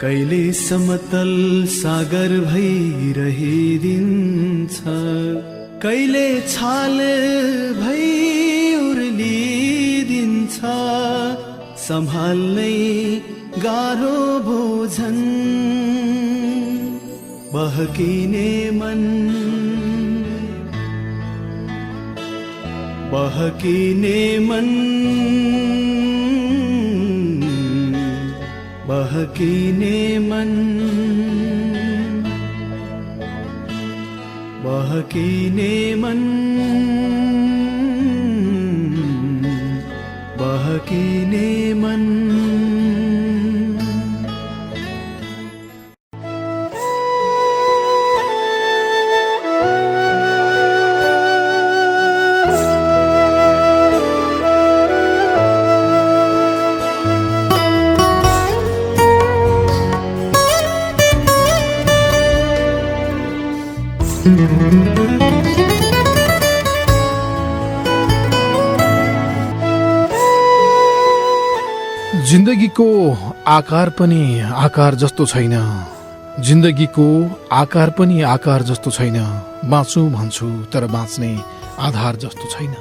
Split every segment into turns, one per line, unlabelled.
कहिले समतल सागर भइरहिदिन्छ, कहिले छाल भई उर्लिदिन्छ, सम्हाल्नै गाह्रो भोजन। बहकिने मन, बहकिने मन, बहकिने मन, बहकिने मन, बहकिने मन।
जिन्दगीको आकार पनि आकार जस्तो छैन, जिन्दगीको आकार पनि आकार जस्तो छैन। बाँचु भन्छु तर बाँच्ने आधार जस्तो छैन।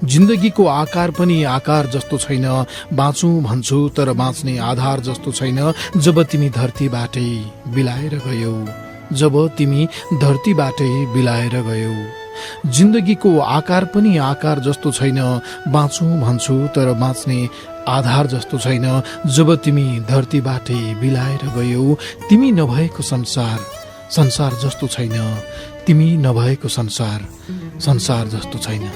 जिन्दगीको आकार पनि आकार जस्तो छैन, बाँचु भन्छु तर बाँच्ने आधार जस्तो छैन। जब तिमी धरतीबाटै बिलाएर गयौ, जब तिमी धरतीबाटै बिलाएर गयौ। जिन्दगीको आकार पनि आकार जस्तो छैन, बाँचु भन्छु तर बाँच्ने आधार जस्तो छैन। जब तिमी धरतीबाटै बिलाएर गयौ, तिमी नभएको संसार संसार जस्तो छैन, तिमी नभएको संसार संसार जस्तो छैन।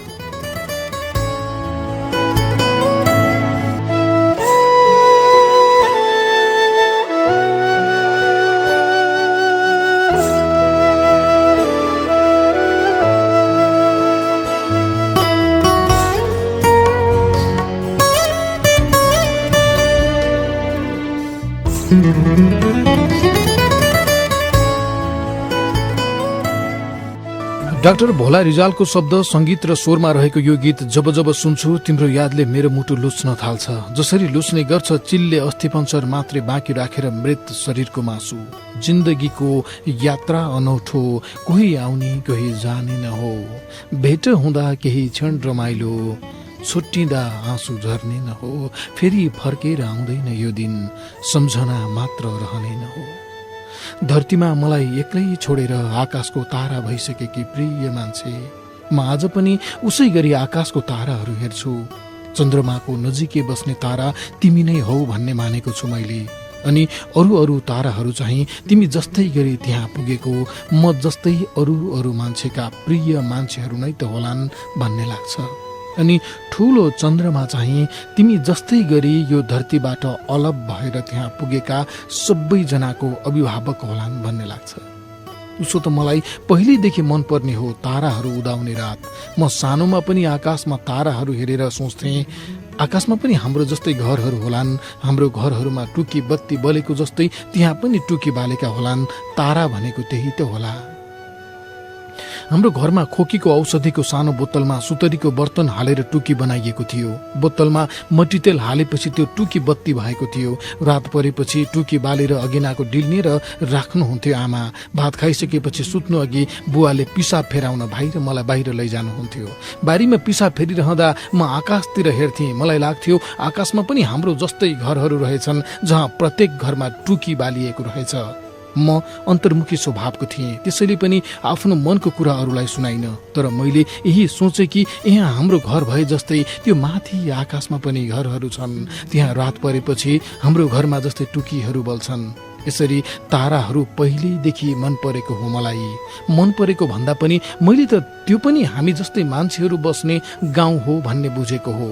डाक्टर भोला रिजालको शब्द, संगीत र स्वरमा रहेको यो गीत जब जब सुन्छु तिम्रो यादले मेरो मुटु लुच्न थाल्छ। जसरी लुच्ने गर्छ चिलले अस्थि पञ्चर मात्रै बाँकी राखेर मृत शरीरको मासु। जिन्दगीको यात्रा अनौठो, कोही आउने कोही जाने न हो। भेट हुँदा केही क्षण रमाइलो, छुट्टिँदा आँसु झर्ने न हो। फेरि फर्केर आउँदैन यो दिन, सम्झना मात्र रहने न हो। धरतीमा मलाई एक्लै छोडेर आकाशको तारा भइसकेकी प्रिय मान्छे, म आज पनि उसै गरी आकाशको ताराहरू हेर्छु। चन्द्रमाको नजिकै बस्ने तारा तिमी नै हौ भन्ने मानेको छु मैले। अनि अरू अरू ताराहरू चाहिँ तिमी जस्तै गरी त्यहाँ पुगेको, म जस्तै अरू अरू मान्छेका प्रिय मान्छेहरू नै त होलान् भन्ने लाग्छ। अनि ठूलो चन्द्रमा चाहिँ तिमी जस्तै गरी यो धरतीबाट अलग भएर त्यहाँ पुगेका सबैजनाको अभिभावक होलान् भन्ने लाग्छ। उसो त मलाई पहिल्यैदेखि मनपर्ने हो ताराहरू उदाउने रात। म सानोमा पनि आकाशमा ताराहरू हेरेर सोच्थेँ, आकाशमा पनि हाम्रो जस्तै घरहरू होलान्, हाम्रो घरहरूमा टुकी बत्ती बलेको जस्तै त्यहाँ पनि टुकी बालेका होलान्। तारा भनेको त्यही त होला। हाम्रो घरमा खोकीको औषधिको सानो बोतलमा सुतरीको बर्तन हालेर टुकी बनाइएको थियो। बोतलमा मट्टीतेल हालेपछि त्यो टुकी बत्ती भएको थियो। रात परेपछि टुकी बालेर अगेनाको डिल्ने र राख्नुहुन्थ्यो आमा। भात खाइसकेपछि सुत्नु अघि बुवाले पिसाब फेराउन भाइ र मलाई बाहिर लैजानुहुन्थ्यो। बारीमा पिसाब फेरिरहँदा म आकाशतिर हेर्थेँ। मलाई लाग्थ्यो आकाशमा पनि हाम्रो जस्तै घरहरू रहेछन्, जहाँ प्रत्येक घरमा टुकी बालिएको रहेछ। म अन्तर्मुखी स्वभावको थिएँ, त्यसैले पनि आफ्नो मनको कुरा अरूलाई सुनाइन। तर मैले यही सोचे कि यहाँ हाम्रो घर भए जस्तै त्यो माथि आकाशमा पनि घरहरू छन्। त्यहाँ रात परेपछि हाम्रो घरमा जस्तै टुकीहरू बल्छन्। यसरी ताराहरू पहिल्यैदेखि मन परेको हो मलाई। मन परेको भन्दा पनि मैले त त्यो पनि हामी जस्तै मान्छेहरू बस्ने गाउँ हो भन्ने बुझेको हो।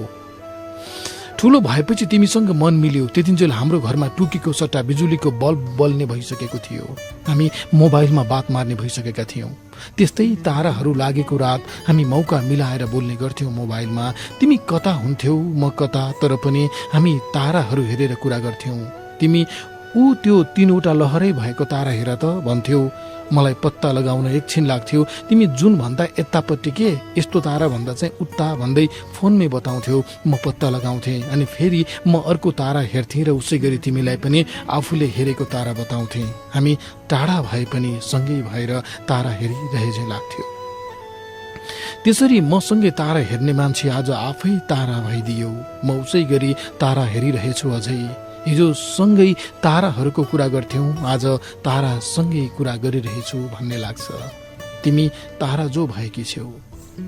ठुलो भएपछि तिमीसँग मन मिल्यो। त्यतिन्जेल हाम्रो घरमा टुकीको सट्टा बिजुलीको बल्ब बल्ने भइसकेको थियो। हामी मोबाइलमा बात मार्ने भइसकेका थियौँ। त्यस्तै ताराहरू लागेको रात हामी मौका मिलाएर बोल्ने गर्थ्यौँ मोबाइलमा। तिमी कता हुन्थ्यौ, म कता, तर पनि हामी ताराहरू हेरेर कुरा गर्थ्यौँ। तिमी ऊ त्यो 3वटा लहरै भएको तारा हेर त भन्थ्यो। मलाई पत्ता लगाउन एकछिन लाग्थ्यो। तिमी जुन भन्दा यतापट्टि के, यस्तो तारा भन्दा चाहिँ उता भन्दै फोनमै बताउँथ्यौ। म पत्ता लगाउँथेँ अनि फेरि म अर्को तारा हेर्थेँ र उसै गरी तिमीलाई पनि आफूले हेरेको तारा बताउँथेँ। हामी टाढा भए पनि सँगै भएर तारा हेरिरहे झैँ लाग्थ्यो। त्यसरी मसँगै तारा हेर्ने मान्छे आज आफै तारा भइदियो। म उसै गरी तारा हेरिरहेछु अझै। हिजो सँगै ताराहरूको कुरा गर्थ्यौँ, आज तारासँगै कुरा गरिरहेछु भन्ने लाग्छ। तिमी तारा जो भएकी छेउ।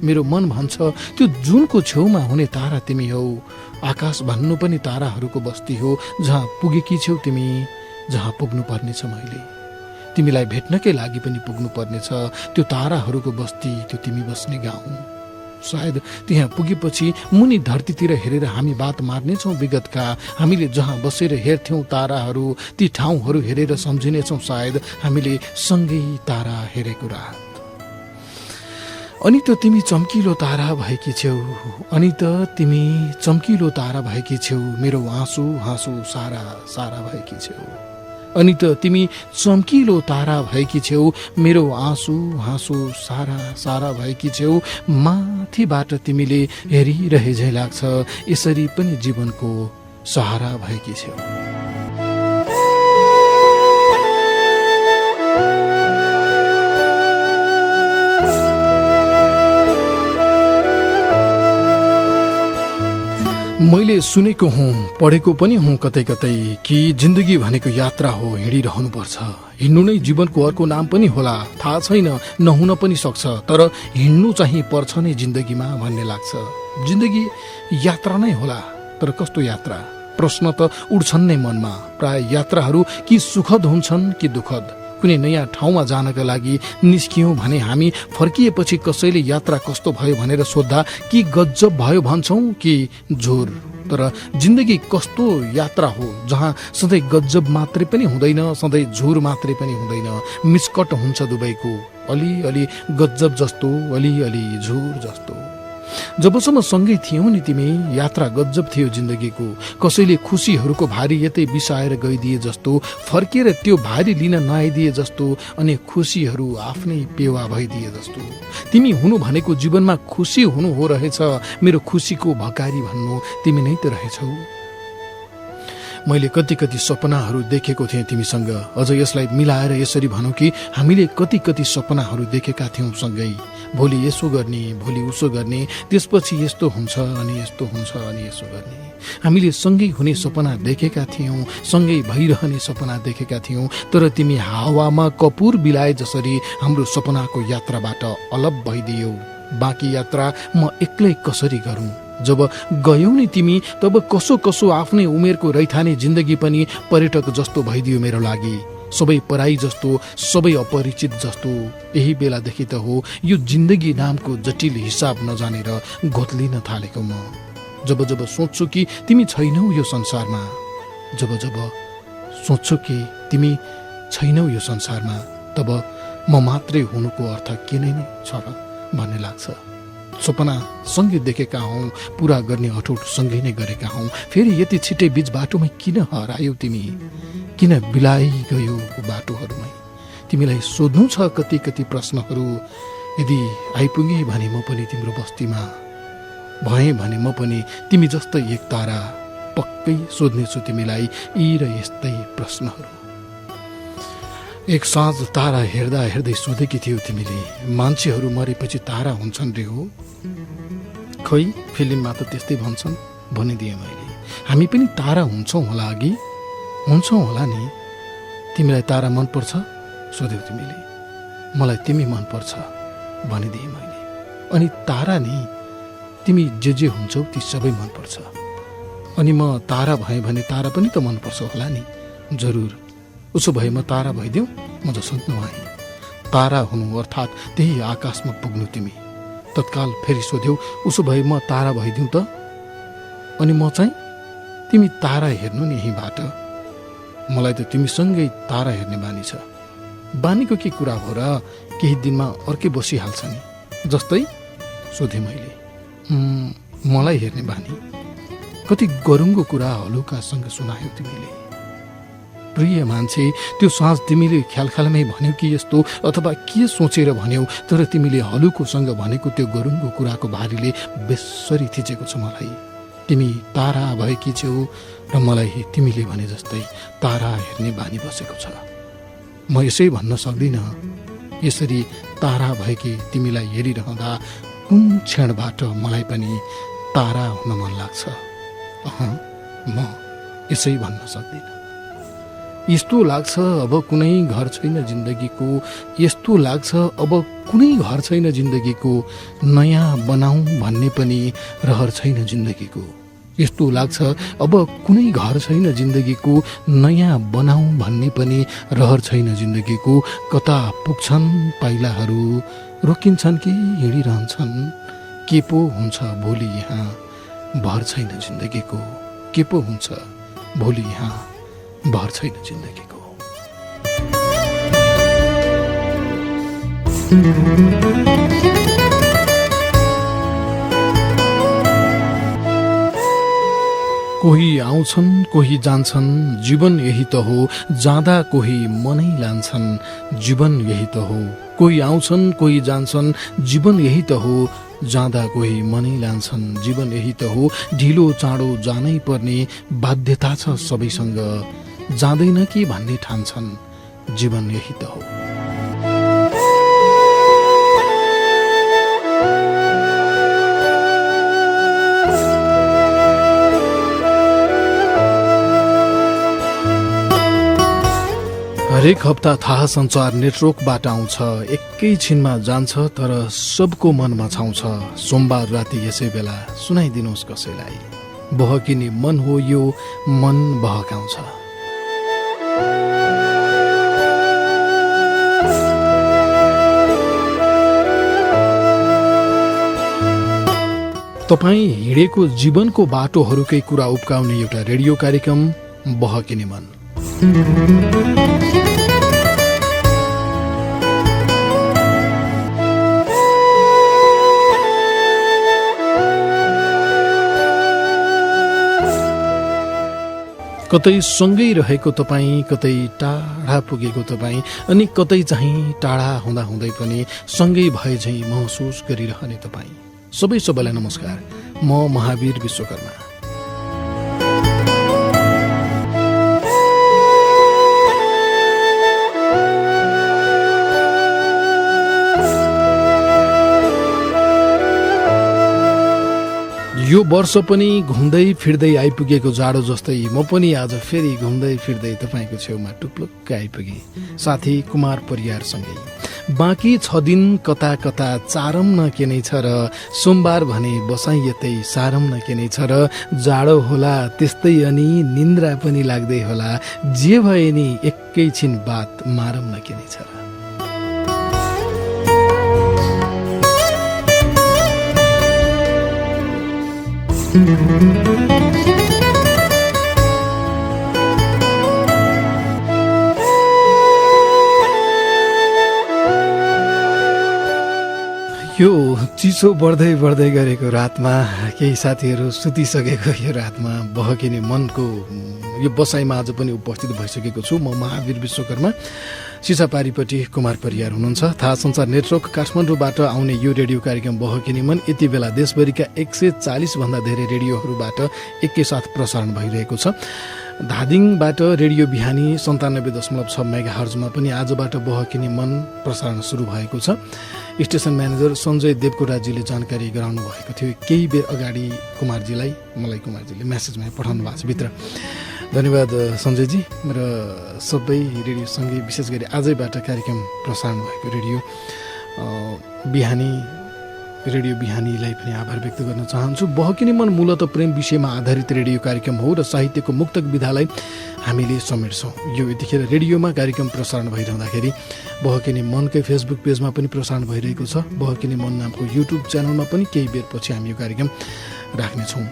मेरो मन भन्छ त्यो जुनको छेउमा हुने तारा तिमी हौ। आकाश भन्नु पनि ताराहरूको बस्ती हो। जहाँ पुगेकी छेउ तिमी, जहाँ पुग्नु पर्नेछ मैले। तिमीलाई भेट्नकै लागि पनि पुग्नु पर्नेछ त्यो ताराहरूको बस्ती, त्यो तिमी बस्ने गाउँ। सायद त्यहाँ पुगेपछि मुनि धरतीतिर हेरेर हामी बात मार्नेछौँ विगतका। हामीले जहाँ बसेर हेर्थ्यौँ ताराहरू, ती ठाउँहरू हेरेर सम्झिनेछौँ सायद हामीले सँगै तारा हेरेको रात। अनि त तिमी चम्किलो तारा भएकी छेउ, अनि त तिमी चम्किलो तारा भएकी छेउ। मेरो आँसु हाँसु सारा सारा भएकी छेउ। अनि त तिमी चम्किलो तारा भएकी छेउ। मेरो आँसु हाँसु सारा सारा भएकी छेउ। माथिबाट तिमीले हेरिरहे झैँ लाग्छ। यसरी पनि जीवनको सहारा भएकी छेउ। मैले सुनेको हुँ, पढेको पनि हुँ कतै कतै कि जिन्दगी भनेको यात्रा हो, हिँडिरहनुपर्छ। हिँड्नु नै जीवनको अर्को नाम पनि होला, थाहा छैन, नहुन पनि सक्छ। तर हिँड्नु चाहिँ पर्छ नै जिन्दगीमा भन्ने लाग्छ। जिन्दगी यात्रा नै होला, तर कस्तो यात्रा? प्रश्न त उड्छन् नै मनमा। प्राय यात्राहरू कि सुखद हुन्छन् कि दुःखद। कुनै नयाँ ठाउँमा जानका लागि निस्कियौँ भने हामी फर्किएपछि कसैले यात्रा कस्तो भयो भनेर सोद्धा कि गजब भयो भन्छौँ कि झोर। तर जिन्दगी कस्तो यात्रा हो जहाँ सधैँ गजब मात्रै पनि हुँदैन, सधैँ झोर मात्रै पनि हुँदैन। मिस्कट हुन्छ दुवैको, अलिअलि गजब जस्तो, अलिअलि झोर जस्तो। जबसम्म सँगै थियौ नि तिमी, यात्रा गजब थियो जिन्दगीको। कसैले खुसीहरूको भारी यतै बिसाएर गइदिए जस्तो, फर्केर त्यो भारी लिन नआइदिए जस्तो, अनि खुसीहरू आफ्नै पेवा भइदिए जस्तो। तिमी हुनु भनेको जीवनमा खुसी हुनु हो रहेछ। मेरो खुसीको भकारी भन्नु तिमी नै त रहेछौ। मैले कति कति सपनाहरू देखेको थिएँ तिमीसँग। अझ यसलाई मिलाएर यसरी भनौँ कि हामीले कति कति सपनाहरू देखेका थियौँ सँगै। भोलि यसो गर्ने, भोलि उसो गर्ने, त्यसपछि यस्तो हुन्छ अनि यस्तो हुन्छ अनि यसो गर्ने। हामीले सँगै हुने सपना देखेका थियौँ, सँगै भइरहने सपना देखेका थियौँ। तर तिमी हावामा कपुर बिलाए जसरी हाम्रो सपनाको यात्राबाट अलग भइदियौ। बाँकी यात्रा म एक्लै कसरी गरौँ? जब गयौ नि तिमी, तब कसो कसो आफ्नै उमेरको रैथाने जिन्दगी पनि पर्यटक जस्तो भइदियो मेरो लागि। सबै पराई जस्तो, सबै अपरिचित जस्तो। यही बेलादेखि त हो यो जिन्दगी नामको जटिल हिसाब नजानेर घोत्लिन थालेको म। जब जब सोच्छु कि तिमी छैनौ यो संसारमा, जब जब सोच्छु कि तिमी छैनौ यो संसारमा, तब म मात्रै हुनुको अर्थ के नै छ र भन्ने लाग्छ। सपना सँगै देखेका हौँ, पुरा गर्ने अठोट सँगै नै गरेका हौँ। फेरि यति छिट्टै बीच बाटोमै किन हरायौ तिमी? किन बिलाइ गयो बाटोहरूमै? तिमीलाई सोध्नु छ कति कति प्रश्नहरू। यदि आइपुगे भने म पनि तिम्रो बस्तीमा, भएँ भने म पनि तिमी जस्तै एक तारा। पक्कै सोध्नेछु तिमीलाई यी र यस्तै प्रश्नहरू। एक साँझ तारा हेर्दा हेर्दै सोधेकी थियौ तिमीले, मान्छेहरू मरेपछि तारा हुन्छन् रे हो? खै फिल्ममा त त्यस्तै भन्छन् भनिदिएँ मैले। हामी पनि तारा हुन्छौँ होला अघि, हुन्छौँ होला नि। तिमीलाई तारा मनपर्छ सोध्यौ तिमीले। मलाई तिमी मनपर्छ भनिदिएँ मैले। अनि तारा नि, तिमी जे हुन्छौ ती सबै मनपर्छ। अनि म तारा भएँ भने तारा पनि त मनपर्छ होला नि। जरुर। उसो भए म तारा भइदेऊ, म जसन्त नआएँ। तारा हुनु अर्थात् त्यही आकाशमा पुग्नु तिमी। तत्काल फेरि सोध्यौ, उसो भए म तारा भइदिउँ त? अनि म चाहिँ? तिमी तारा हेर्नु नि यहीँबाट। मलाई त तिमीसँगै तारा हेर्ने बानी छ। बानीको के कुरा हो र? केही दिनमा अर्कै बसिहाल्छ नि। जस्तै सोधेँ मैले। मलाई हेर्ने बानी? कति गरुङको कुरा हलुकासँग सुनायौ तिमीले। प्रिय मान्छे, त्यो साँझ तिमीले ख्यालखालमै भन्यौ कि यस्तो, अथवा के सोचेर भन्यौ, तर तिमीले हलुकोसँग भनेको त्यो गरुङको कुराको भारीले बेसरी थिचेको छ मलाई। तिमी तारा भएकी छेउ र मलाई तिमीले भने जस्तै तारा हेर्ने बानी बसेको छ। म यसै भन्न सक्दिनँ, यसरी तारा भएकी तिमीलाई हेरिरहँदा कुन क्षणबाट मलाई पनि तारा हुन मन लाग्छ। म यसै भन्न सक्दिनँ। यस्तो लाग्छ अब कुनै घर छैन जिन्दगीको, यस्तो लाग्छ अब कुनै घर छैन जिन्दगीको, नयाँ बनाऊ भन्ने पनि रहर छैन जिन्दगीको। यस्तो लाग्छ अब कुनै घर छैन जिन्दगीको, नयाँ बनाऊ भन्ने पनि रहर छैन जिन्दगीको। कता पुग्छन् पाइलाहरू, रोकिन्छन् कि हिँडिरहन्छन्, के पो हुन्छ भोलि यहाँ भर छैन जिन्दगीको, के पो हुन्छ भोलि यहाँ भर छैन जिन्दगीको। कोही आउँछन् कोही जान्छन्, जीवन यही त हो, जाँदा कोही मनै लान्छन्, जीवन यही त हो। कोही आउँछन् कोही जान्छन्, जीवन यही त हो, जाँदा कोही मनै लान्छन्, जीवन यही त हो। ढिलो चाँडो जानै पर्ने बाध्यता छ सबैसँग, जाँदैन कि भन्ने ठान्छन्, जीवन यही त हो। हरेक हप्ता थाहा सञ्चार नेटवर्कबाट आउँछ, एकैछिनमा जान्छ तर सबको मनमा छाउँछ। सोमबार राति यसै बेला सुनाइदिनुहोस् कसैलाई, बहकिने मन हो यो, मन बहकाउँछ। तपाईँ हिँडेको जीवनको बाटोहरूकै कुरा उब्काउने एउटा रेडियो कार्यक्रम बहकिने मन। कतै सँगै रहेको तपाईँ, कतै टाढा पुगेको तपाईँ, अनि कतै चाहिँ टाढा हुँदा हुँदै पनि सँगै भए झैँ महसुस गरिरहने तपाईँ, सबैलाई नमस्कार। म महावीर विश्वकर्मा। यो वर्ष पनि घुम्दै फिर्दै आइपुगेको जाडो जस्तै म पनि आज फेरि घुम्दै फिर्दै तपाईँको छेउमा टुप्लुक्क आइपुगे, साथी कुमार परियारसँगै। बाँकी 6 दिन कता कता चारम न के नै छ र, सोमबार भने बसाइ यतै सारम न के नै छ र, जाडो होला त्यस्तै अनि निन्द्रा पनि लाग्दै होला, जे भए नि एकैछिन बात मारम न के नै छ र। यो चिसो बढ्दै बढ्दै गरेको रातमा केही साथीहरू सुतिसकेको यो रातमा बहकिने मनको यो बसाइमा आज पनि उपस्थित भइसकेको छु। म महावीर विश्वकर्मा, सिसापारीपट्टि कुमार परियार हुनुहुन्छ। थाहा सञ्चार नेटवर्क काठमाडौँबाट आउने यो रेडियो कार्यक्रम बहकिने मन यति बेला देशभरिका 140 भन्दा धेरै रेडियोहरूबाट एकैसाथ प्रसारण भइरहेको छ। धादिङबाट रेडियो बिहानी 97.6 मेगाहर्जमा पनि आजबाट बहकिने मन प्रसारण सुरु भएको छ। स्टेसन म्यानेजर सञ्जय देवकोटाजीले जानकारी गराउनु भएको थियो केही बेर अगाडि मलाई कुमारजीले मेसेजमा पठाउनु भएको छ भित्र। धन्यवाद सञ्जयजी। र सबै रेडियोसँगै विशेष गरी आजैबाट कार्यक्रम प्रसारण भएको रेडियो बिहानीलाई पनि आभार व्यक्त गर्न चाहन्छु। बहकिने मन मूलतः प्रेम विषयमा आधारित रेडियो कार्यक्रम हो र साहित्यको मुक्तक विधालाई हामीले समेट्छौँ। यो यतिखेर रेडियोमा कार्यक्रम प्रसारण भइरहँदाखेरि बहकिने मनकै फेसबुक पेजमा पनि प्रसारण भइरहेको छ। बहकिने मन नामको युट्युब च्यानलमा पनि केही बेरपछि हामी यो कार्यक्रम राख्नेछौँ।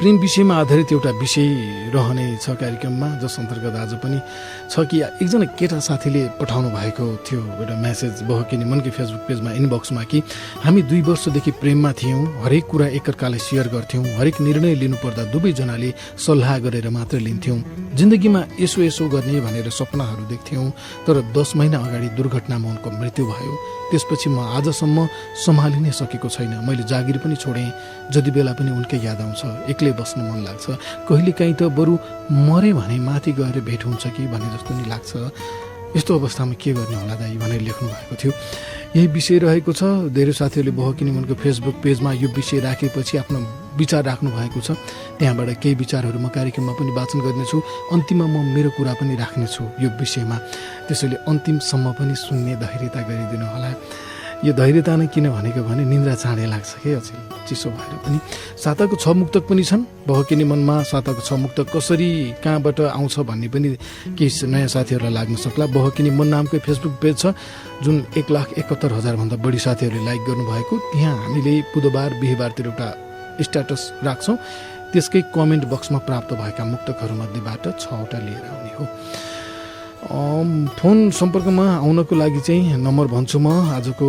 प्रेम विषयमा आधारित एउटा विषय रहने छ कार्यक्रममा, जस अन्तर्गत आज पनि छ कि एकजना केटा साथीले पठाउनु भएको थियो एउटा मेसेज बहकिनी मनकै फेसबुक पेजमा इनबक्समा कि हामी 2 वर्षदेखि प्रेममा थियौँ, हरेक कुरा एकअर्कालाई सेयर गर्थ्यौँ, हरेक निर्णय लिनुपर्दा दुवैजनाले सल्लाह गरेर मात्र लिन्थ्यौँ, जिन्दगीमा यसो गर्ने भनेर सपनाहरू देख्थ्यौँ, तर 10 महिना अगाडि दुर्घटनामा उनको मृत्यु भयो। त्यसपछि म आजसम्म सम्हालिनै सकेको छैन। मैले जागिर पनि छोडेँ, जति बेला पनि उनकै याद आउँछ, एक्लै बस्न मन लाग्छ, कहिलेकाहीँ त बरु मरे भने माथि गएर भेट हुन्छ कि भने जस्तो नि लाग्छ। यस्तो अवस्थामा के गर्ने होला दाइ भनेर लेख्नु भएको थियो। यही विषय रहेको छ। धेरै साथीहरूले बहकिनी मनको फेसबुक पेजमा यो विषय राखेपछि आफ्नो विचार राख्नु भएको छ। त्यहाँबाट केही विचारहरू म कार्यक्रममा पनि वाचन गर्नेछु। अन्तिममा म मेरो कुरा पनि राख्नेछु यो विषयमा। त्यसैले अन्तिमसम्म पनि सुन्ने धैर्यता गरिदिनु होला। यो धैर्यता नै किन भनेको भने निन्द्रा चाँडै लाग्छ के अचेल चिसो भएर पनि। साताको 6 मुक्तक पनि छन् बहकिनी मनमा। साताको 6 मुक्तक कसरी कहाँबाट आउँछ भन्ने पनि केही नयाँ साथीहरूलाई लाग्न सक्ला। बहकिनी मन नामकै फेसबुक पेज छ जुन 1,71,000 भन्दा बढी साथीहरूले लाइक गर्नुभएको। त्यहाँ हामीले बुधबार बिहिबारतिर एउटा स्ट्याटस राख्छौँ। त्यसकै कमेन्ट बक्समा प्राप्त भएका मुक्तकहरूमध्येबाट 6वटा लिएर आउने हो। फोन सम्पर्कमा आउनको लागि चाहिँ नम्बर भन्छु म। आजको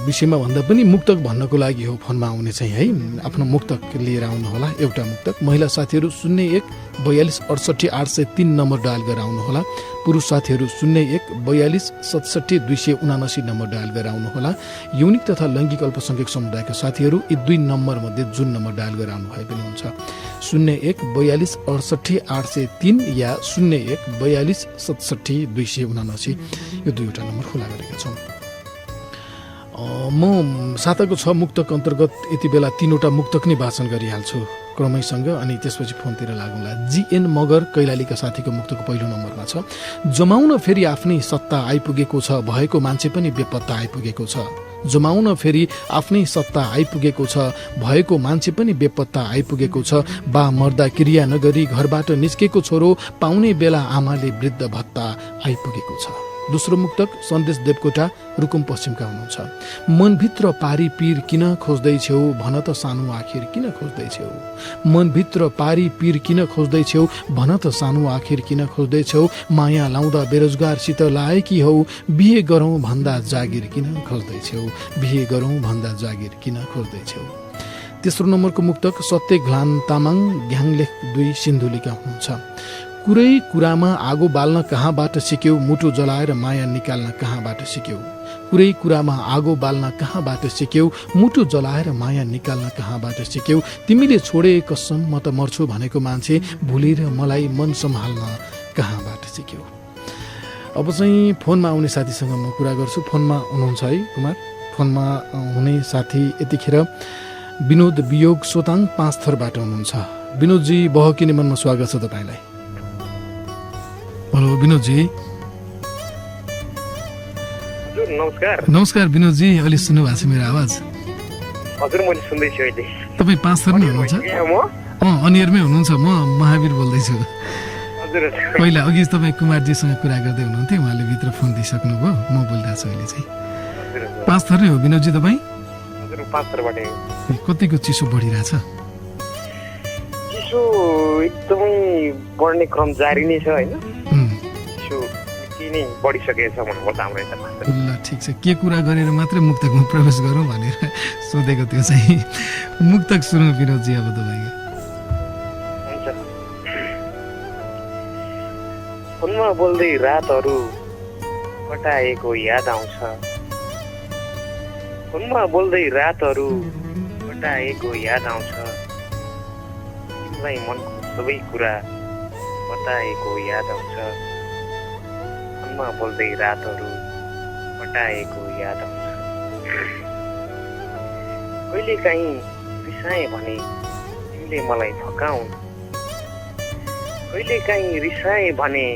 विषयमा भन्दा पनि मुक्तक भन्नको लागि हो फोनमा आउने चाहिँ है। आफ्नो मुक्तक लिएर आउनुहोला। एउटा मुक्तक महिला साथीहरू 01 42 68 803 नम्बर डायल गरेर आउनुहोला। पुरुष साथीहरू 01 42 67 279 नम्बर डायल गरेर आउनुहोला। यौनिक तथा लैङ्गिक अल्पसङ्ख्यक समुदायका साथीहरू यी 2 नम्बरमध्ये जुन नम्बर डायल गरेर आउनु भए पनि हुन्छ। 01 42 68 803 या 01 42 67 279 यो 2वटा नम्बर खुला गरेका छौँ। म साताको 6 मुक्तक अन्तर्गत यति बेला 3वटा मुक्तक नै वाचन गरिहाल्छु क्रमैसँग, अनि त्यसपछि फोनतिर लागौँला। जीएन मगर कैलालीका साथीको मुक्तको पहिलो नम्बरमा छ। जमाउन फेरि आफ्नै सत्ता आइपुगेको छ, भएको मान्छे पनि बेपत्ता आइपुगेको छ। जमाउन फेरि आफ्नै सत्ता आइपुगेको छ, भएको मान्छे पनि बेपत्ता आइपुगेको छ। बा मर्दा क्रिया नगरी घरबाट निस्केको छोरो, पाउने बेला आमाले वृद्ध भत्ता आइपुगेको छ। दोस्रो मुक्तक सन्देश देवकोटा रुकुम पश्चिमका हुनुहुन्छ। मनभित्र पारी पीर किन खोज्दैछौ, भन त सानो आखिर किन खोज्दैछौ। मनभित्र पारी पीर किन खोज्दैछौ, भन त सानो आखिर किन खोज्दैछौ। माया लाउँदा बेरोजगारसित लाएकी हौ, बिहे गरौँ भन्दा जागिर किन खोज्दैछौ। बिहे गरौँ भन्दा जागिर किन खोज्दैछौ। तेस्रो नम्बरको मुक्तक सत्य घ्लान तामाङ घ्याङलेख 2 सिन्धुलीका हुनुहुन्छ। कुरै कुरामा आगो बाल्न कहाँबाट सिक्यौ, मुटु जलाएर माया निकाल्न कहाँबाट सिक्यौ। कुरै कुरामा आगो बाल्न कहाँबाट सिक्यौ, मुटु जलाएर माया निकाल्न कहाँबाट सिक्यौ। तिमीले छोडे कसम म त मर्छु भनेको मान्छे, भुलेर मलाई मन सम्हाल्न कहाँबाट सिक्यौ। अब चाहिँ फोनमा आउने साथीसँग म कुरा गर्छु। फोनमा हुनुहुन्छ है कुमार? फोनमा हुने साथी यतिखेर विनोद वियोग सोताङ 5 थरबाट हुनुहुन्छ। विनोदजी बहकिनी मनमा स्वागत छ तपाईँलाई। हेलो विनोदजी।
हजुर नमस्कार।
नमस्कार विनोदजी, अहिले सुन्नु भएको छ मेरो आवाज?
हजुर मैले सुन्दैछु अहिले।
तपाईँ 5 थरमै हुनुहुन्छ? अनियरमै हुनुहुन्छ। म महावीर बोल्दैछु।
हजुर
पहिला अघि तपाईँ कुमारजीसँग कुरा गर्दै हुनुहुन्थ्यो, उहाँले भित्र फोन दिइसक्नुभयो, म बोलिरहेको छु अहिले चाहिँ। 5 थरै हो विनोदजी तपाईँ?
हजुर 5 थरबाटै।
कतिको चिसो बढिरहेछ?
चिसो एकदमै बढ्ने क्रम जारी नै छ होइन। चिसो नै बढिसकेको छ भन्नुपर्छ हाम्रो यतामा।
ल ठिक छ, के कुरा गरेर मात्रै मुक्तकमा प्रवेश गरौँ भनेर सोधेको त्यो चाहिँ। मुक्तक सुनौ विनोदजी अब तपाईँको।
हुन्छ। फोनमा बोल्दै रातहरू कटाएको याद आउँछ। फोनमा बोल्दै रातहरू कटाएको याद आउँछ। तिमीलाई मनको सबै कुरा बताएको याद आउँछ। फोनमा बोल्दै रातहरू कटाएको याद आउँछ। कहिलेकाहीँ रिसाएँ भने तिमीले मलाई फकाउन। कहिलेकाहीँ रिसाएँ भने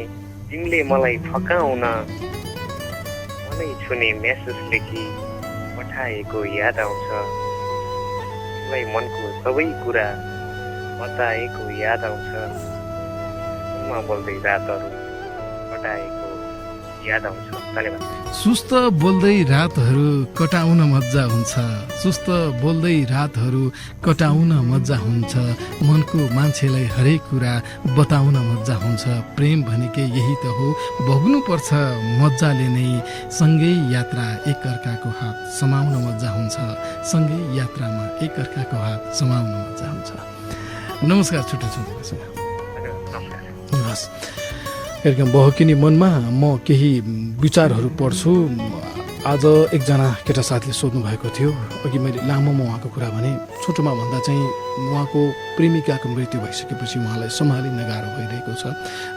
तिमीले मलाई फकाउन। मनै छुने मेसेज लेखी पठाएको याद आउँछ। तिमीलाई मनको सबै कुरा बताएको याद आउँछ। फोनमा बोल्दै रातहरू कटाएको याद आउँछ। धन्यवाद।
सुस्त बोल्दै रातहरू कटाउन मजा हुन्छ, सुस्त बोल्दै रातहरू कटाउन मजा हुन्छ, मनको मान्छेलाई हरेक कुरा बताउन मजा हुन्छ। प्रेम भनेकै यही त हो, भोग्नुपर्छ मजाले नै, सँगै यात्रा एकअर्काको हात समाउन मजा हुन्छ, सँगै यात्रामा एकअर्काको हात समाउन मजा हुन्छ। नमस्कार, छुट्टी छु तपाईँसँग। हस्, कार्यक्रम बहकिनी मनमा म केही विचारहरू पढ्छु। आज एकजना केटा साथीले सोध्नु भएको थियो, अघि मैले लामोमा उहाँको कुरा भने, छोटोमा भन्दा चाहिँ उहाँको प्रेमिकाको मृत्यु भइसकेपछि उहाँलाई सम्हालिन गाह्रो भइरहेको छ,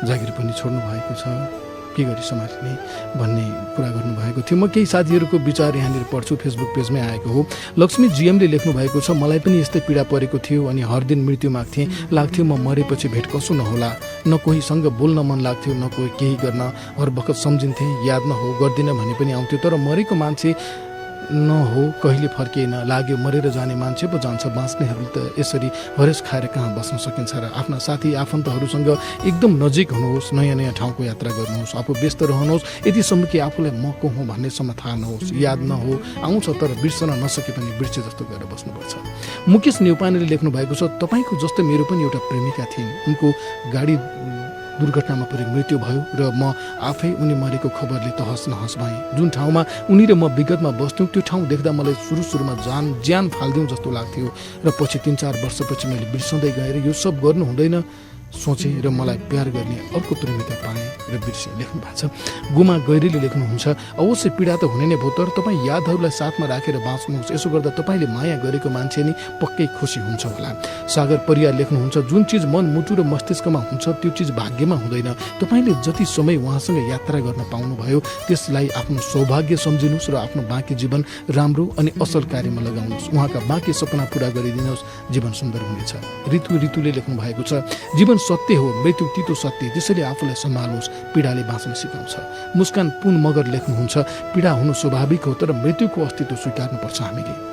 जागिर पनि छोड्नु भएको छ, के गरी सम्हालिने भन्ने कुरा गर्नुभएको थियो। म केही साथीहरूको विचार यहाँनिर पढ्छु, फेसबुक पेजमै आएको हो। लक्ष्मी जीएमले लेख्नु भएको छ, मलाई पनि यस्तै पीडा परेको थियो अनि हर दिन मृत्यु माग्थेँ, लाग्थ्यो म मरेपछि भेट कसो नहोला, न कोहीसँग बोल्न मन लाग्थ्यो, न कोही केही गर्न हर बखत सम्झिन्थेँ, याद न हो गर्दिनँ भने पनि आउँथ्यो, तर मरेको मान्छे न हो, कहिले फर्किएन, लाग्यो मरेर जाने मान्छे पो जान्छ, बाँच्नेहरू त यसरी हरेस खाएर कहाँ बस्न सकिन्छ र। आफ्ना साथी आफन्तहरूसँग एकदम नजिक हुनुहोस्, नयाँ नयाँ ठाउँको यात्रा गर्नुहोस्, आफू व्यस्त रहनुहोस्, यतिसम्म कि आफूलाई म को हुँ भन्नेसम्म थाहा नहोस्, याद नहो, आउँछ तर बिर्सन नसके पनि बिर्से जस्तो गरेर बस्नुपर्छ। मुकेश नेउपानेले लेख्नु भएको छ, तपाईँको जस्तै मेरो पनि एउटा प्रेमिका थिइन्, उनको गाडी दुर्घटनामा परि मृत्यु भयो र म आफै उनी मरेको खबरले तहस नहस भएँ। जुन ठाउँमा उनी र म विगतमा बस्थ्यौँ त्यो ठाउँ देख्दा मलाई सुरुमा ज्यान फाल्दिउँ जस्तो लाग्थ्यो र पछि 3-4 वर्षपछि मैले बिर्सँदै गएर यो सब गर्नु हुँदैन सोचेँ र मलाई प्यार गर्ने अर्को प्रेमिका पाएँ र बिर्सेँ। लेख्नु भएको छ। गुमा गैरीले लेख्नुहुन्छ, अवश्य पीडा त हुने नै भयो, तर तपाईँ यादहरूलाई साथमा राखेर बाँच्नुहोस्, यसो गर्दा तपाईँले माया गरेको मान्छे नि पक्कै खुसी हुन्छ होला। सागर परियार लेख्नुहुन्छ, जुन चिज मन, मुटु र मस्तिष्कमा हुन्छ त्यो चिज भाग्यमा हुँदैन, तपाईँले जति समय उहाँसँग यात्रा गर्न पाउनुभयो त्यसलाई आफ्नो सौभाग्य सम्झिनुहोस् र आफ्नो बाँकी जीवन राम्रो अनि असल कार्यमा लगाउनुहोस्, उहाँका बाँकी सपना पुरा गरिदिनुहोस्, जीवन सुन्दर हुनेछ। ऋतुले लेख्नु भएको छ, जीवन सत्य हो, मृत्यु तितो सत्य, त्यसैले आफूलाई सम्हाल्नुहोस्, पीडाले बाँच्न सिकाउँछ। मुस्कान पुन मगर लेख्नुहुन्छ, पीडा हुनु स्वाभाविक हो, तर मृत्युको अस्तित्व स्वीकार्नुपर्छ हामीले।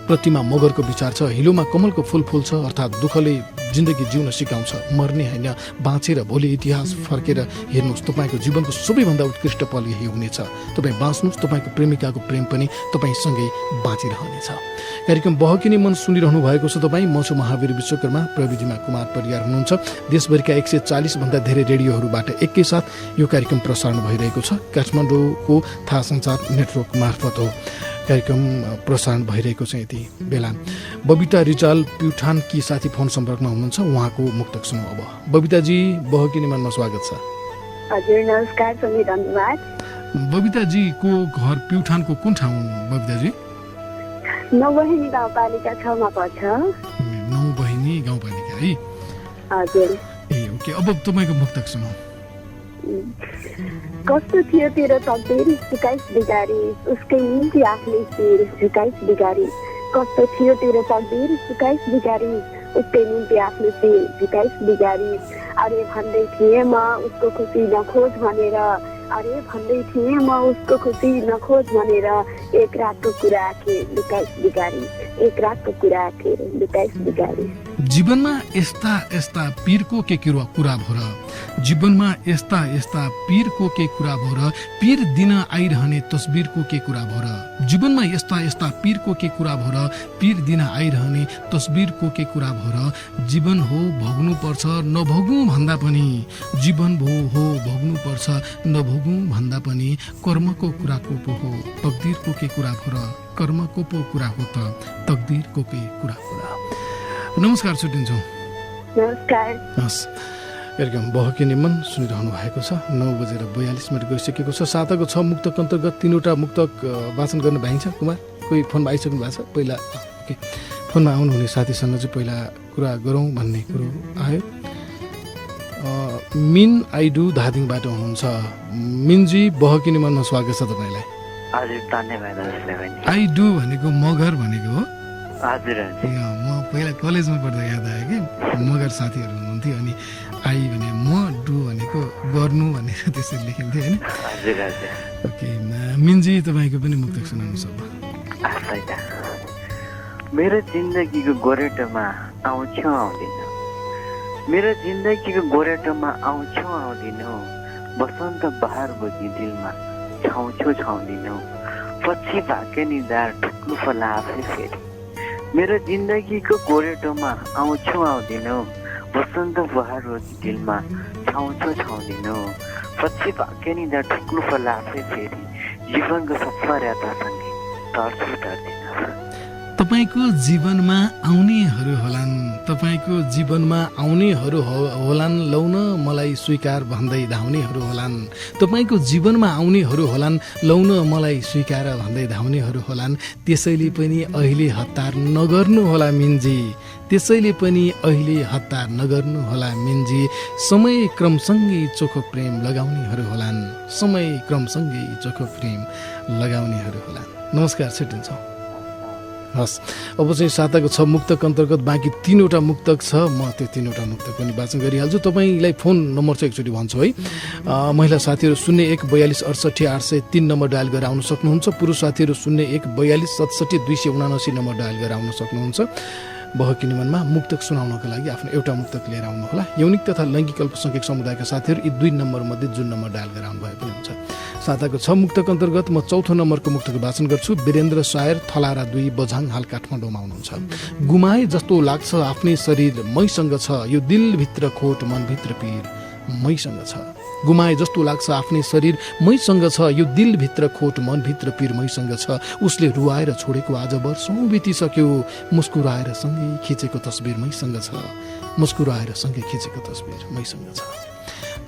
प्रतिमा मगरको विचार छ, हिलोमा कमलको फुल फुल्छ, अर्थात् दुःखले जिन्दगी जिउन सिकाउँछ, मर्ने होइन, बाँचेर भोलि इतिहास फर्केर हेर्नुहोस्, तपाईँको जीवनको सबैभन्दा उत्कृष्ट पल यही हुनेछ। तपाईँ बाँच्नुहोस्, तपाईँको प्रेमिकाको प्रेम पनि तपाईँसँगै बाँचिरहनेछ। कार्यक्रम बहकिनी मन सुनिरहनु भएको छ तपाईँ, म छु महावीर विश्वकर्मा, प्रविधिमा कुमार परियार हुनुहुन्छ। देशभरिका 140 भन्दा धेरै रेडियोहरूबाट एकैसाथ यो कार्यक्रम प्रसारण भइरहेको छ। काठमाडौँको थाहा सञ्चार नेटवर्क मार्फत हो कार्यक्रम प्रसारण भइरहेको छ। यति बेला बबिता रिजाल प्युठानकी साथी फोन सम्पर्कमा हुनुहुन्छ, उहाँको मुक्तक सुनौ अब। बबिताजी, बहकिनी मनमा स्वागत छ।
हजुर नमस्कार, धन्यवाद।
बबिताजीको घर प्युठानको कुन ठाउँ बबिताजी?
नौबहिनी गाउँपालिका 6 मा पर्छ।
नौबहिनी गाउँपालिका है?
हजुर।
ए ओके, अब तपाईँको मुक्तक सुनौ।
कस्तो थियो तेरो तकदीर झुकाइस बिगारी, उसकै निम्ति आफ्नै शिर झुकाइस बिगारी। कस्तो थियो तेरो तकदीर झुकाइस बिगारी, उसकै निम्ति आफ्नो शिर झुकाइस बिगारी। अरे भन्दै थिएँ म उसको खुसी नखोज भनेर, अरे भन्दै थिएँ म उसको खुसी नखोज भनेर, एक रातको कुरा आखिर लुकाइस बिगारी, एक रातको कुरा आखिर लुकाइस बिगारी।
जीवनमा यस्ता यस्ता पीरको के कुरा भो र, जीवनमा यस्ता यस्ता पीरको के कुरा भो र, पीर दिन आइरहने तस्बिरको के कुरा भो र। जीवनमा यस्ता यस्ता पीरको के कुरा भो र, पीर दिन आइरहने तस्बिरको के कुरा भो र। जीवन हो भोग्नु पर्छ नभोग्नु भन्दा पनि, जीवन हो भोग्नु पर्छ नभोग्नु भन्दा पनि, कर्मको कुराको पो हो तकदीरको के कुरा भो र, कर्मको पो कुरा हो त तकदीरको के कुरा हो र। नमस्कार, छुट्टिन्छौँ।
नमस्कार।
हस्, कार्यक्रम बहकिनी मन सुनिरहनु भएको छ। 9:42 गइसकेको छ। साताको 6 मुक्तक अन्तर्गत 3वटा मुक्तक वाचन गर्न भइन्छ। कुमार, कोही फोनमा आइसक्नु भएको छ? पहिला ओके, फोनमा आउनुहुने साथीसँग चाहिँ पहिला कुरा गरौँ भन्ने कुरो आयो। मिन आइडु धादिङबाट हुनुहुन्छ। मिनजी, बहकिनी मनमा स्वागत छ तपाईँलाई।
हजुर, धन्यवाद।
आइडु भनेको मगर भनेको हो?
हजुर हजुर।
म पहिला कलेजमा पढ्दा याद आयो कि मगर साथीहरू हुनुहुन्थ्यो, अनि आई भने म, डु भनेको गर्नु भनेर त्यसरी लेखिन्थ्यो होइन?
हजुर हजुर।
ओके, मिनजी तपाईँको पनि मुक्तक सुनाउनुहोस् अब।
मेरो जिन्दगीको गोरेटोमा आउँछौ आउँदिन, मेरो जिन्दगीको गोरेटोमा आउँछौ आउँदिन, बसन्त बहार बोकी दिलमा
छाउँछु छाउँदिनौ पछि भाग्य निधार ठुक्नु फला आफै फेरि मेरो जिन्दगीको गोरेटोमा आउँछु आउँदिनौ वसन्त बहार रोजी दिलमा छाउँछु छाउँदिनौ पछि भाग्य निधार ठुक्नु फला आफै फेरि जीवनको सफर यात्रासँगै तर्छु तर्दिन
तपाईको जीवनमा आउनेहरू होलान् तपाईको जीवनमा आउनेहरू होलान् लौन मलाई स्वीकार भन्दै धाउनेहरू होलान् तपाईको जीवनमा आउनेहरू होलान् लौन मलाई स्वीकार भन्दै धाउनेहरू होलान् त्यसैले पनि अहिले हतार नगर्नु होला मिन्जी त्यसैले पनि अहिले हतार नगर्नु होला मिन्जी समय क्रमसँगै चोखो प्रेम लगाउनेहरू होलान् समय क्रमसँगै चोखो प्रेम लगाउनेहरू होलान् नमस्कार छुट्टिन्छौँ हस् अब चाहिँ साताको 6 मुक्तक अन्तर्गत बाँकी 3वटा मुक्तक छ म त्यो 3वटा मुक्तक पनि वाचन गरिहाल्छु तपाईँलाई फोन नम्बर चाहिँ एकचोटि भन्छु है महिला साथीहरू 01 42 68 803 नम्बर डायल गरेर आउन सक्नुहुन्छ पुरुष साथीहरू 01 42 67 279 नम्बर डायल गरेर आउन सक्नुहुन्छ बहकी निमनमा मुक्तक सुनाउनको लागि आफ्नो एउटा मुक्तक लिएर आउनुहोला यौनिक तथा लैङ्गिक अल्पसङ्ख्यक समुदायका साथीहरू यी 2 नम्बरमध्ये जुन नम्बर डायल गरेर आउनु भए पनि हुन्छ साताको 6 मुक्तक अन्तर्गत म 4थो नम्बरको मुक्तक वाचन गर्छु वीरेन्द्र सायर थलारा 2 बझाङ हाल काठमाडौँमा हुनुहुन्छ गुमाए जस्तो लाग्छ आफ्नै शरीर मैसँग छ यो दिलभित्र खोट मनभित्र पीर मैसँग छ गुमाए जस्तो लाग्छ आफ्नै शरीर मैसँग छ यो दिलभित्र खोट मनभित्र पीर मैसँग छ उसले रुवाएर छोडेको आज वर्षौँ बितिसक्यो मुस्कुराएर सँगै खिचेको तस्बिर मैसँग छ मुस्कुराएर सँगै खिचेको तस्बिर मैसँग छ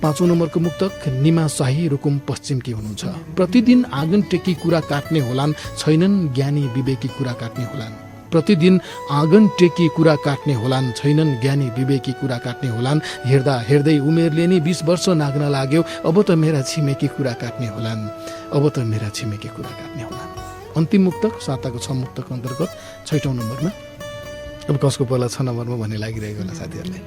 5औं नम्बरको मुक्तक निमा शाही रुकुम पश्चिमकी हुनुहुन्छ प्रतिदिन आँगन टेकी कुरा काट्ने होलान् छैनन् ज्ञानी विवेकी कुरा काट्ने होलान् प्रतिदिन आँगन टेकी कुरा काट्ने होलान् छैनन् ज्ञानी विवेकी कुरा काट्ने होलान् हेर्दा हेर्दै उमेरले नै 20 वर्ष नाग्न लाग्यो अब त मेरा छिमेकी कुरा काट्ने होलान् अब त मेरा छिमेकी कुरा काट्ने होलान् अन्तिम मुक्तक साताको 6 मुक्तक अन्तर्गत 6औं नम्बरमा अब कसको पहिला 6 नम्बरमा भन्ने लागिरहेको होला साथीहरूलाई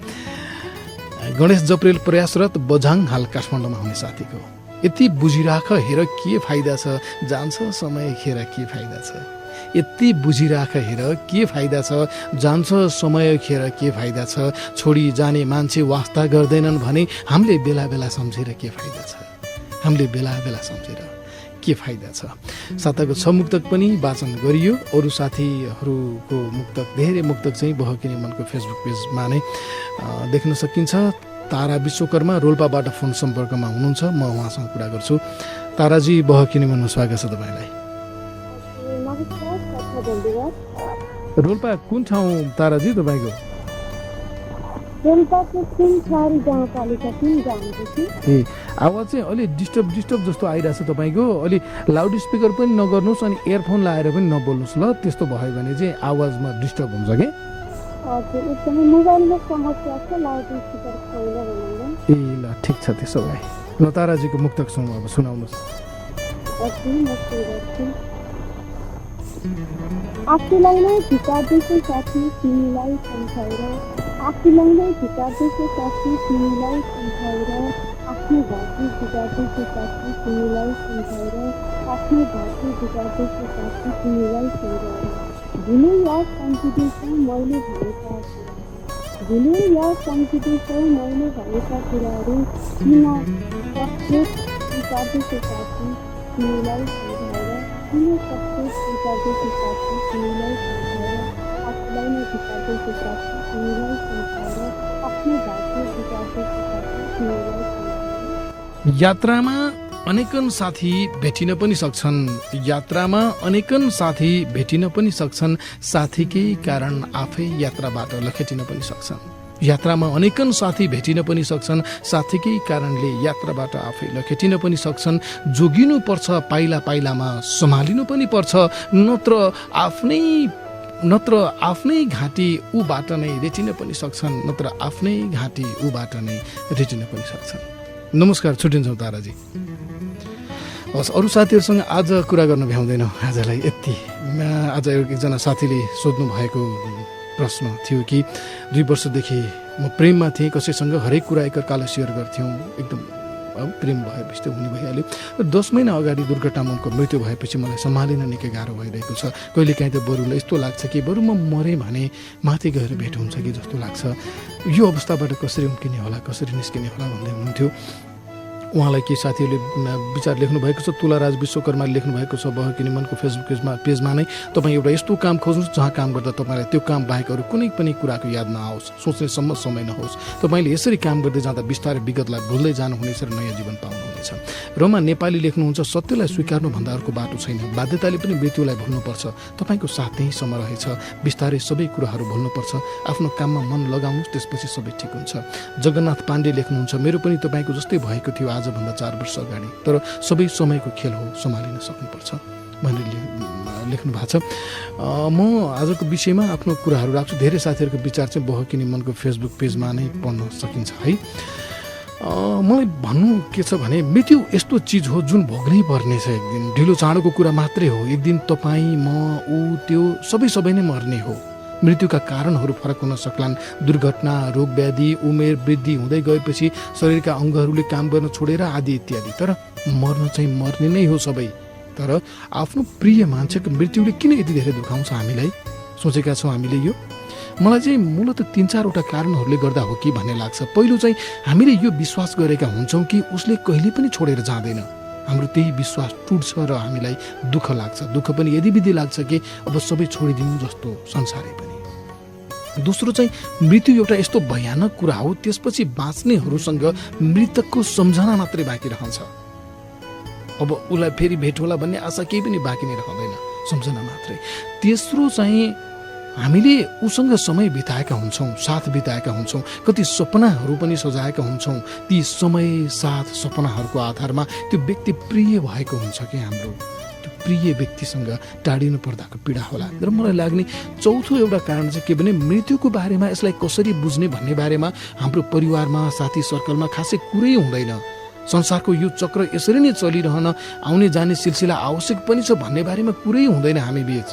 गणेश जप्रेल प्रयासरत बझाङ हाल काठमाडौँमा हुने साथीको यति बुझिराख हेर के फाइदा छ जान्छ समय खेर के फाइदा छ यति बुझिराख हेर के फाइदा छ जान्छ समय खेर के फाइदा छ छोडी जाने मान्छे वास्ता गर्दैनन् भने हामीले बेला बेला सम्झेर के फाइदा छ हामीले बेला बेला सम्झेर के फाइदा छ साताको 6 मुक्तक पनि वाचन गरियो अरू साथीहरूको मुक्तक धेरै मुक्तक चाहिँ बहकिने मनको फेसबुक पेजमा नै देख्न सकिन्छ तारा विश्वकर्मा रोल्पाबाट फोन सम्पर्कमा हुनुहुन्छ म उहाँसँग कुरा गर्छु ताराजी बहकिने मनमा स्वागत छ तपाईँलाई रोल्पा कुन ठाउँ ताराजी तपाईँको ए आवाज चाहिँ अलि डिस्टर्ब जस्तो आइरहेछ तपाईँको अलि लाउड स्पिकर पनि नगर्नुहोस् अनि इयरफोन लाएर पनि नबोल्नुहोस् ल त्यस्तो भयो भने चाहिँ आवाजमा डिस्टर्ब हुन्छ के ए ल ठिक छ त्यसो भए ल ताराजीको मुक्तक सुनौ अब सुनाउनुहोस्
आफूलाई नै झिकार्दैछु साथी तिमीलाई सम्झाएर आफूलाई नै झिकार्दैछु साथी तिमीलाई सम्झाएर आफ्नो घरको झिकार्दैछु साथी तिमीलाई सम्झाएर आफ्नो घरको झिकार्दैछु साथी तिमीलाई सम्झाएर भुले या सम्झिँदैछौ मैले भनेका भुले या सम्झिँदैछौ मैले भनेका कुराहरू किन सचेत झिकार्दैछु साथी तिमीलाई सम्झाएर किन सचेत झिकार्दैछु साथी तिमीलाई सम्झाएर आफूलाई नै झिकार्दैछु साथी तिमीलाई सम्झाएर आफ्नो घरको झिकार्दैछु साथी तिमीलाई सम्झाएर
यात्रामा अनेकन साथी भेटिन पनि सक्छन् यात्रामा अनेकन साथी भेटिन पनि सक्छन् साथीकै कारण आफै यात्राबाट लखेटिन पनि सक्छन् यात्रामा अनेकन साथी भेटिन पनि सक्छन् साथीकै कारणले यात्राबाट आफै लखेटिन पनि सक्छन् जोगिनु पर्छ पाइला पाइलामा सम्हालिनु पनि पर्छ नत्र आफ्नै घाँटी ऊबाट नै रेटिन पनि सक्छन् नत्र आफ्नै घाँटी ऊबाट नै रेटिन पनि सक्छन् नमस्कार छुट्टिन्छौँ ताराजी हस् अरू साथीहरूसँग आज कुरा गर्न भ्याउँदैनौँ आजलाई यति आज एकजना साथीले सोध्नु भएको प्रश्न थियो कि 2 वर्षदेखि म प्रेममा थिएँ कसैसँग हरेक कुरा एकअर्कालाई सेयर गर्थ्यौँ एकदम अब प्रेम भएपछि त हुने भइहाल्यो 10 महिना अगाडि दुर्घटनामा उनको मृत्यु भएपछि मलाई सम्हालिन निकै गाह्रो भइरहेको छ कहिलेकाहीँ त बरुलाई यस्तो लाग्छ कि बरु म मरेँ भने माथि गएर भेट हुन्छ कि जस्तो लाग्छ यो अवस्थाबाट कसरी उम्किने होला कसरी निस्किने होला भन्दै हुनुहुन्थ्यो उहाँलाई केही साथीहरूले विचार लेख्नु भएको छ। तुलाराज विश्वकर्माले लेख्नु भएको छ बहकिने मनको फेसबुक पेजमा नै तपाईँ एउटा यस्तो काम खोज्नुहोस् जहाँ काम गर्दा तपाईँलाई त्यो काम बाहेक अरू कुनै पनि कुराको याद नआओस्, सोच्नेसम्म समय नहोस्। तपाईँले यसरी काम गर्दै जाँदा बिस्तारै विगतलाई भुल्दै जानुहुनेछ र नयाँ जीवन पाउनुहुनेछ। रमा नेपाली लेख्नुहुन्छ सत्यलाई स्वीकार्नुभन्दा अर्को बाटो छैन, बाध्यताले पनि मृत्युलाई भुल्नुपर्छ। तपाईँको साथ त्यहीँसम्म रहेछ, बिस्तारै सबै कुराहरू भुल्नुपर्छ, आफ्नो काममा मन लगाउनुहोस्, त्यसपछि सबै ठिक हुन्छ। जगन्नाथ पाण्डे लेख्नुहुन्छ मेरो पनि तपाईँको जस्तै भएको थियो आजभन्दा 4 वर्ष अगाडि, तर सबै समयको खेल हो, सम्हालिन सक्नुपर्छ भनेर लेख्नु भएको छ। म आजको विषयमा आफ्नो कुराहरू राख्छु। धेरै साथीहरूको विचार चाहिँ बहकिने मनको फेसबुक पेजमा नै पढ्न सकिन्छ है। मलाई भन्नु के छ भने मृत्यु यस्तो चिज हो जुन भोग्नै पर्ने छ। एक दिन ढिलो चाँडोको कुरा मात्रै हो। एक दिन तपाईँ, म, ऊ, त्यो सबै नै मर्ने हो। मृत्युका कारणहरू फरक हुन सक्लान्। दुर्घटना, रोग व्याधि, उमेर वृद्धि हुँदै गएपछि शरीरका अङ्गहरूले काम गर्न छोडेर आदि इत्यादि। तर मर्न चाहिँ मर्ने नै हो सबै। तर आफ्नो प्रिय मान्छेको मृत्युले किन यति धेरै दुखाउँछ हामीलाई? सोचेका छौँ हामीले यो? मलाई चाहिँ मूलत 3-4वटा कारणहरूले गर्दा हो कि भन्ने लाग्छ। पहिलो चाहिँ हामीले यो विश्वास गरेका हुन्छौँ कि उसले कहिले पनि छोडेर जाँदैन। हाम्रो त्यही विश्वास टुट्छ र हामीलाई दुःख लाग्छ। दुःख पनि यदि विधि लाग्छ कि अब सबै छोडिदिनु जस्तो संसारै पनि। दोस्रो चाहिँ मृत्यु एउटा यस्तो भयानक कुरा हो, त्यसपछि बाँच्नेहरूसँग मृतकको सम्झना मात्रै बाँकी रहन्छ। अब उसलाई फेरि भेट होला भन्ने आशा केही पनि बाँकी नै रहँदैन, सम्झना मात्रै। तेस्रो चाहिँ हामीले उसँग समय बिताएका हुन्छौँ, साथ बिताएका हुन्छौँ, कति सपनाहरू पनि सजाएका हुन्छौँ। ती समय, साथ, सपनाहरूको आधारमा त्यो व्यक्ति प्रिय भएको हुन्छ कि हाम्रो त्यो प्रिय व्यक्तिसँग टाढिनु पर्दाको पीडा होला। र मलाई लाग्ने चौथो एउटा कारण चाहिँ के भने मृत्युको बारेमा, यसलाई कसरी बुझ्ने भन्ने बारेमा हाम्रो परिवारमा, साथी सर्कलमा खासै कुरै हुँदैन। संसारको यो चक्र यसरी नै चलिरहन आउने जाने सिलसिला आवश्यक पनि छ भन्ने बारेमा कुरै हुँदैन हामी बीच।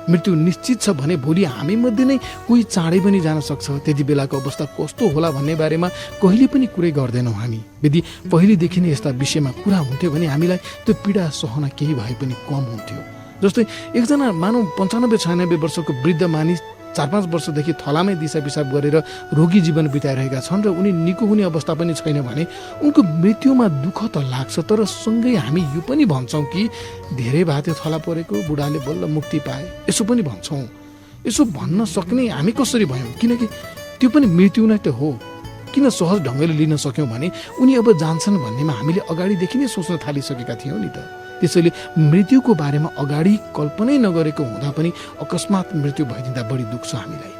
मृत्यु निश्चित छ भने भोलि हामी मध्ये नै कोही चाँडै पनि जान सक्छ। त्यति बेलाको अवस्था कस्तो होला भन्ने बारेमा कहिले पनि कुरै गर्दैनौँ हामी। यदि पहिलेदेखि नै यस्ता विषयमा कुरा हुन्थ्यो भने हामीलाई त्यो पीडा सहन केही भए पनि कम हुन्थ्यो। जस्तै एकजना मानव 95-96 वर्षको वृद्ध मानिस 4-5 वर्षदेखि थलामै दिशा पिसाब गरेर रोगी जीवन बिताइरहेका छन् र उनी निको हुने अवस्था पनि छैन भने उनको मृत्युमा दुःख त लाग्छ। तर सँगै हामी यो पनि भन्छौँ कि धेरै भाते थला परेको बुढाले बल्ल मुक्ति पाए, यसो पनि भन्छौँ। यसो भन्न सक्ने हामी कसरी भयौँ? किनकि त्यो पनि मृत्यु नै त हो। किन सहज ढङ्गले लिन सक्यौँ भने उनी अब जान्छन् भन्नेमा हामीले अगाडिदेखि नै सोच्न थालिसकेका थियौँ नि त। त्यसैले मृत्युको बारेमा अगाडि कल्पनै नगरेको हुँदा पनि अकस्मात मृत्यु भइदिँदा बढी दुख्छ हामीलाई।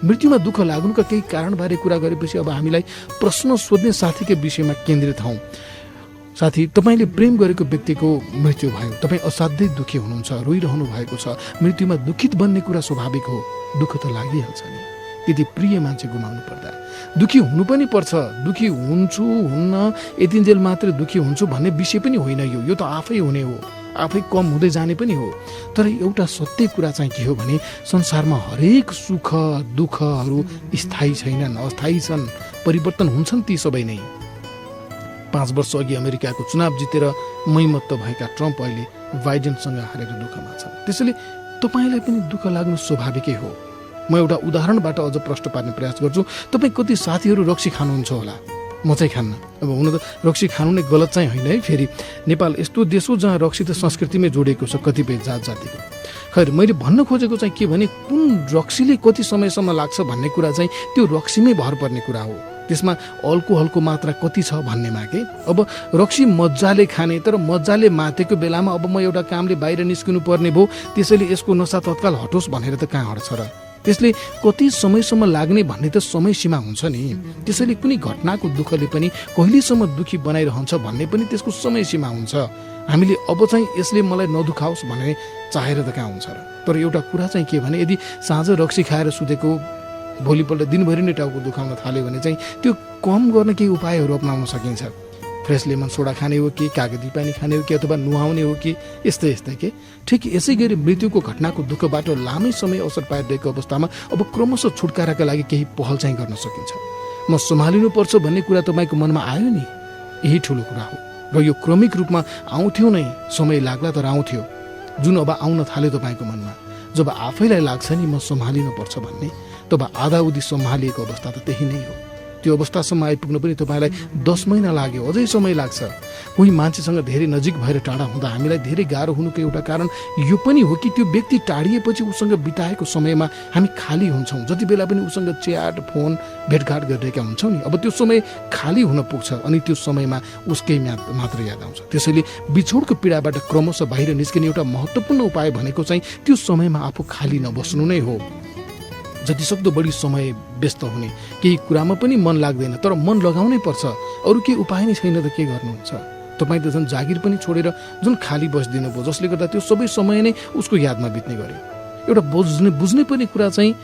मृत्युमा दुःख लाग्नुका केही कारणबारे कुरा गरेपछि अब हामीलाई प्रश्न सोध्ने साथीकै विषयमा केन्द्रित हौँ। साथी, तपाईँले प्रेम गरेको व्यक्तिको मृत्यु भयो, तपाईँ असाध्यै दुःखी हुनुहुन्छ, रोइरहनु भएको छ। मृत्युमा दुखित बन्ने कुरा स्वाभाविक हो, दुःख त लागिहाल्छ नि। यदि प्रिय मान्छे गुमाउनु पर्दा दुखी हुनु पनि पर्छ। दुखी हुन्छु हुन्न, यतिन्जेल मात्रै दुखी हुन्छु भन्ने विषय पनि होइन यो त आफै हुने हो, आफै कम हुँदै जाने पनि हो। तर एउटा सत्य कुरा चाहिँ के हो भने संसारमा हरेक सुख दुःखहरू स्थायी छैनन्, अस्थायी छन्, परिवर्तन हुन्छन् ती सबै नै। 5 वर्ष अघि अमेरिकाको चुनाव जितेर मैमत्त भएका ट्रम्प अहिले बाइडेनसँग हारेर दुःखमा छन्। त्यसैले तपाईँलाई पनि दुःख लाग्नु स्वाभाविकै हो। म एउटा उदाहरणबाट अझ प्रश्न पार्ने प्रयास गर्छु। तपाईँ कति साथीहरू रक्सी खानुहुन्छ होला? म चाहिँ खान्न। अब हुन त रक्सी खानु नै गलत चाहिँ होइन है। फेरि नेपाल यस्तो देश हो जहाँ रक्सी त संस्कृतिमै जोडिएको छ कतिपय जात जातिको। खैर, मैले भन्न खोजेको चाहिँ के भने कुन रक्सीले कति समयसम्म लाग्छ भन्ने कुरा चाहिँ त्यो रक्सीमै भर पर्ने कुरा हो। त्यसमा अल्कोहलको मात्रा कति छ भन्नेमा के। अब रक्सी मजाले खाने, तर मजाले मातेको बेलामा अब म एउटा कामले बाहिर निस्किनु पर्ने भयो, त्यसैले यसको नसा तत्काल हटोस् भनेर त कहाँ हट्छ र। त्यसले कति समयसम्म लाग्ने भन्ने त समय सीमा हुन्छ नि। त्यसैले कुनै घटनाको दुःखले पनि कहिलेसम्म दुखी बनाइरहन्छ भन्ने पनि त्यसको समय सीमा हुन्छ। हामीले अब चाहिँ यसले मलाई नदुखाओस् भन्ने चाहेर त कहाँ हुन्छ र। तर एउटा कुरा चाहिँ के भने यदि साँझ रक्सी खाएर सुतेको भोलिपल्ट दिनभरि नै टाउको दुखाउन थाल्यो भने चाहिँ त्यो कम गर्न केही उपायहरू अपनाउन सकिन्छ। फ्रेस लेमन सोडा खाने हो कि कागती पानी खाने हो कि अथवा नुहाउने हो कि यस्तै के। ठिक यसै गरी मृत्युको घटनाको दुःखबाट लामै समय असर पाइरहेको अवस्थामा अब क्रमशः छुटकाराका लागि केही पहल चाहिँ गर्न सकिन्छ। म सम्हालिनुपर्छ भन्ने कुरा तपाईँको मनमा आयो नि, यही ठुलो कुरा हो। र यो क्रमिक रूपमा आउँथ्यो नै, समय लाग्ला तर आउँथ्यो, जुन अब आउन थाल्यो तपाईँको मनमा। जब आफैलाई लाग्छ नि म सम्हालिनुपर्छ भन्ने, तब आधाउधी सम्हालिएको अवस्था त त्यही नै हो। त्यो अवस्थासम्म आइपुग्न पनि तपाईँलाई 10 महिना लाग्यो, अझै समय लाग्छ। कोही मान्छेसँग धेरै नजिक भएर टाढा हुँदा हामीलाई धेरै गाह्रो हुनुको एउटा कारण यो पनि हो कि त्यो व्यक्ति टाढिएपछि उसँग बिताएको समयमा हामी खाली हुन्छौँ। जति बेला पनि उसँग च्याट फोन भेटघाट गरिरहेका हुन्छौँ नि, अब त्यो समय खाली हुन पुग्छ अनि त्यो समयमा उसकै मात्र याद आउँछ। त्यसैले बिछोडको पीडाबाट क्रमशः बाहिर निस्किने एउटा महत्त्वपूर्ण उपाय भनेको चाहिँ त्यो समयमा आफू खाली नबस्नु नै हो। जतिसक्दो बढी समय व्यस्त हुने, केही कुरामा पनि मन लाग्दैन तर मन लगाउनै पर्छ, अरू केही उपाय नै छैन त के गर्नुहुन्छ। तपाईँ त झन् जागिर पनि छोडेर जुन खाली बसिदिनु भयो, जसले गर्दा त्यो सबै समय नै उसको यादमा बित्ने गर्यो। एउटा बुझ्नै पर्ने कुरा चाहिँ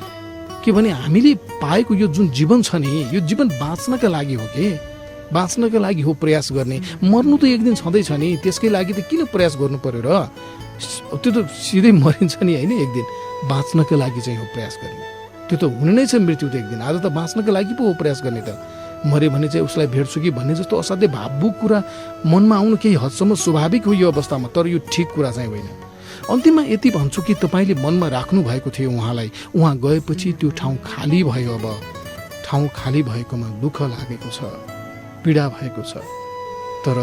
के भने हामीले पाएको यो जुन जीवन छ नि, यो जीवन बाँच्नका लागि हो कि बाँच्नका लागि हो प्रयास गर्ने। मर्नु त एक दिन छँदैछ नि, त्यसकै लागि त किन प्रयास गर्नु पर्यो र? त्यो त सिधै मरिन्छ नि होइन, एक दिन बाँच्नका लागि चाहिँ हो प्रयास गर्ने। त्यो त हुने नै छ मृत्यु त एक दिन, आज त बाँच्नका लागि पो हो प्रयास गर्ने त। मरे भने चाहिँ उसलाई भेट्छु कि भन्ने जस्तो असाध्यै भावुक कुरा मनमा आउनु केही हदसम्म स्वाभाविक हो यो अवस्थामा, तर यो ठिक कुरा चाहिँ होइन। अन्तिममा यति भन्छु कि तपाईँले मनमा राख्नु भएको थियो उहाँलाई, उहाँ गएपछि त्यो ठाउँ खाली भयो। अब ठाउँ खाली भएकोमा दुःख लागेको छ, पीडा भएको छ, तर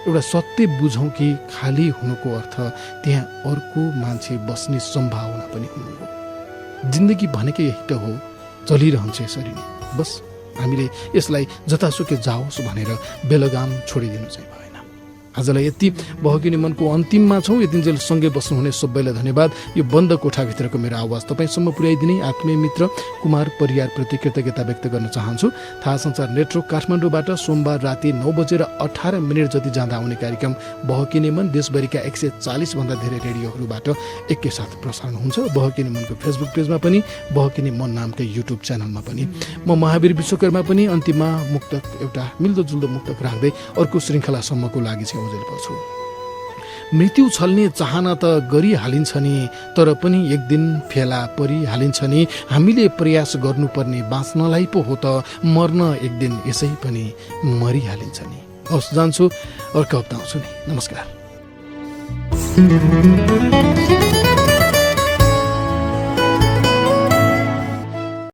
एउटा सत्य बुझौँ कि खाली हुनुको अर्थ त्यहाँ अर्को मान्छे बस्ने सम्भावना पनि हुनु हो। जिन्दगी भनेकै यही त हो, चलिरहन्छ यसरी नै। बस हामीले यसलाई जतासुकै जाओस् भनेर बेलगाम छोडिदिनु चाहिँ भएन। आजलाई यति बहकिने मनको अन्तिममा छौँ। यतिन्जेल सँगै बस्नुहुने सबैलाई धन्यवाद। यो बन्द कोठाभित्रको मेरो आवाज तपाईँसम्म पुर्याइदिने आत्मीय मित्र कुमार परियारप्रति कृतज्ञता व्यक्त गर्न चाहन्छु। थाहा संसार नेटवर्क काठमाडौँबाट सोमबार राति 9:18 जति जाँदा आउने कार्यक्रम बहकिने मन देशभरिका 140 भन्दा धेरै रेडियोहरूबाट एकैसाथ प्रसारण हुन्छ। बहकिने मनको फेसबुक पेजमा पनि, बहकिने मन नामकै युट्युब च्यानलमा पनि। म महावीर विश्वकर्मा पनि अन्तिममा मुक्तक, एउटा मिल्दोजुल्दो मुक्तक राख्दै अर्को श्रृङ्खलासम्मको लागि चाहिँ उजेल पर्छु। मृत्यु छल्ने चाहना त गरिहालिन्छ नि, तर पनि एक दिन फेला परिहालिन्छ नि। हामीले प्रयास गर्नुपर्ने बाँच्नलाई पो हो त, मर्न एक दिन यसै पनि मरिहालिन्छ नि। हवस्, जान्छु, अर्को हप्ता आउँछु नि। नमस्कार।